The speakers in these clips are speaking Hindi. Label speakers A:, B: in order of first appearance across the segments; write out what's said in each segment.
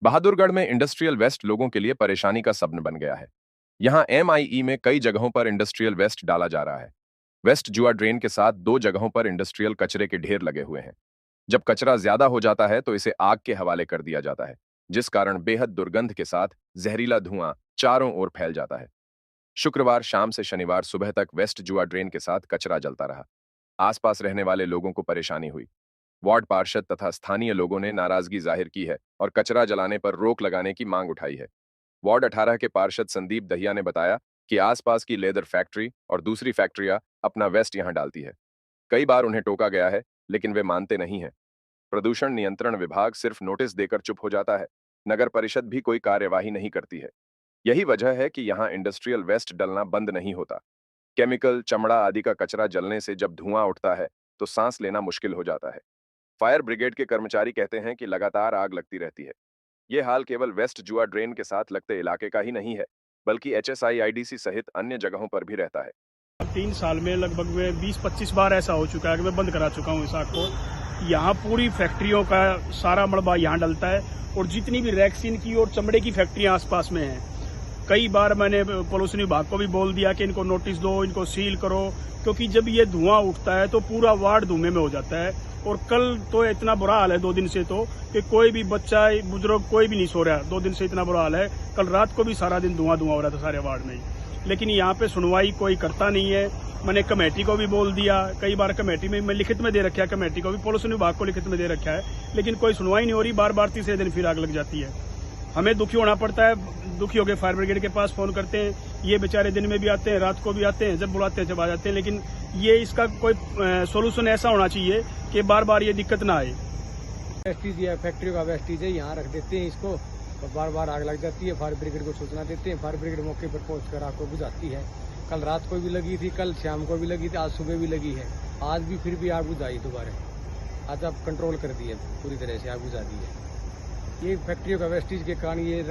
A: बहादुरगढ़ में इंडस्ट्रियल वेस्ट लोगों के लिए परेशानी का सब्न बन गया है। यहाँ एमआईई में कई जगहों पर इंडस्ट्रियल वेस्ट डाला जा रहा है। वेस्ट जुआ ड्रेन के साथ दो जगहों पर इंडस्ट्रियल कचरे के ढेर लगे हुए हैं। जब कचरा ज्यादा हो जाता है तो इसे आग के हवाले कर दिया जाता है, जिस कारण बेहद दुर्गंध के साथ जहरीला धुआं चारों ओर फैल जाता है। शुक्रवार शाम से शनिवार सुबह तक वेस्ट जुआ ड्रेन के साथ कचरा जलता रहा। आसपास रहने वाले लोगों को परेशानी हुई। वार्ड पार्षद तथा स्थानीय लोगों ने नाराजगी जाहिर की है और कचरा जलाने पर रोक लगाने की मांग उठाई है। वार्ड 18 के पार्षद संदीप दहिया ने बताया कि आसपास की लेदर फैक्ट्री और दूसरी फैक्ट्रियां अपना वेस्ट यहां डालती है। कई बार उन्हें टोका गया है, लेकिन वे मानते नहीं हैं। प्रदूषण नियंत्रण विभाग सिर्फ नोटिस देकर चुप हो जाता है। नगर परिषद भी कोई कार्यवाही नहीं करती है। यही वजह है कि यहाँ इंडस्ट्रियल वेस्ट डलना बंद नहीं होता। केमिकल, चमड़ा आदि का कचरा जलने से जब धुआं उठता है तो सांस लेना मुश्किल हो जाता है। फायर ब्रिगेड के कर्मचारी कहते हैं कि लगातार आग लगती रहती है। ये हाल केवल वेस्ट जुआ ड्रेन के साथ लगते इलाके का ही नहीं है, बल्कि एचएसआईआईडीसी सहित अन्य जगहों पर भी रहता है।
B: 3 साल में लगभग में 20-25 बार ऐसा हो चुका है कि मैं बंद करा चुका हूँ इस आग को। यहाँ पूरी फैक्ट्रियों का सारा मलबा यहाँ डलता है और जितनी भी रैक्सीन की और चमड़े की फैक्ट्रियाँ आसपास में हैं। कई बार मैंने पॉल्यूशन विभाग को भी बोल दिया कि इनको नोटिस दो, इनको सील करो, क्योंकि जब ये धुआं उठता है तो पूरा वार्ड धुएं में हो जाता है। और कल तो इतना बुरा हाल है 2 दिन से तो कि कोई भी बच्चा बुजुर्ग कोई भी नहीं सो रहा। 2 दिन से इतना बुरा हाल है। कल रात को भी सारा दिन धुआं हो रहा था सारे वार्ड में ही। लेकिन यहाँ पे सुनवाई कोई करता नहीं है। मैंने कमेटी को भी बोल दिया, कई बार कमेटी में मैं लिखित में दे रखा है, कमेटी को भी, पॉल्यूशन विभाग को लिखित में दे रखा है, लेकिन कोई सुनवाई नहीं हो रही। बार बार तीसरे दिन फिर आग लग जाती है। हमें दुखी होना पड़ता है। दुखी होकर फायर ब्रिगेड के पास फोन करते हैं। ये बेचारे दिन में भी आते हैं, रात को भी आते हैं, जब बुलाते हैं जब आ जाते हैं। लेकिन ये इसका कोई सोल्यूशन ऐसा होना चाहिए कि बार बार ये दिक्कत ना आए।
C: वेस्टीज या फैक्ट्री का वेस्टीज है, यहाँ रख देते हैं इसको और बार बार आग लग जाती है। फायर ब्रिगेड को सूचना देते हैं, फायर ब्रिगेड मौके पर पहुंच कर आग को बुझाती है। कल रात को भी लगी थी, कल शाम को भी लगी थी, आज सुबह भी लगी है। आज भी फिर भी आग बुझाई दोबारा। आज अब कंट्रोल कर दी है, पूरी तरह से आग बुझा दी है। ये फैक्ट्रियों का वेस्टीज के कारण ये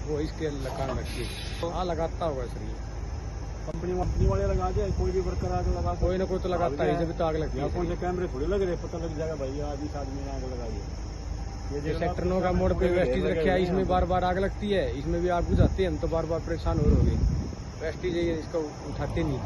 C: वो इसके कारण रखिए तो लगाता होगा सर। ये
B: कंपनी वाले लगा दे, कोई भी वर्कर आगे लगा,
C: कोई ना कोई तो लगाता है जब तो आग लगती है।
B: कौन से कैमरे थोड़े लग रहे, पता लग जाएगा भाई आज इस आदमी ने आग लगा दी।
C: ये सेक्टर 9 का मोड़ पे वेस्टीज रखे है, इसमें बार बार आग लगती है, इसमें भी आग बुझाते हैं हम तो बार बार परेशान हो रहे। वेस्टीज इसको उठाते नहीं।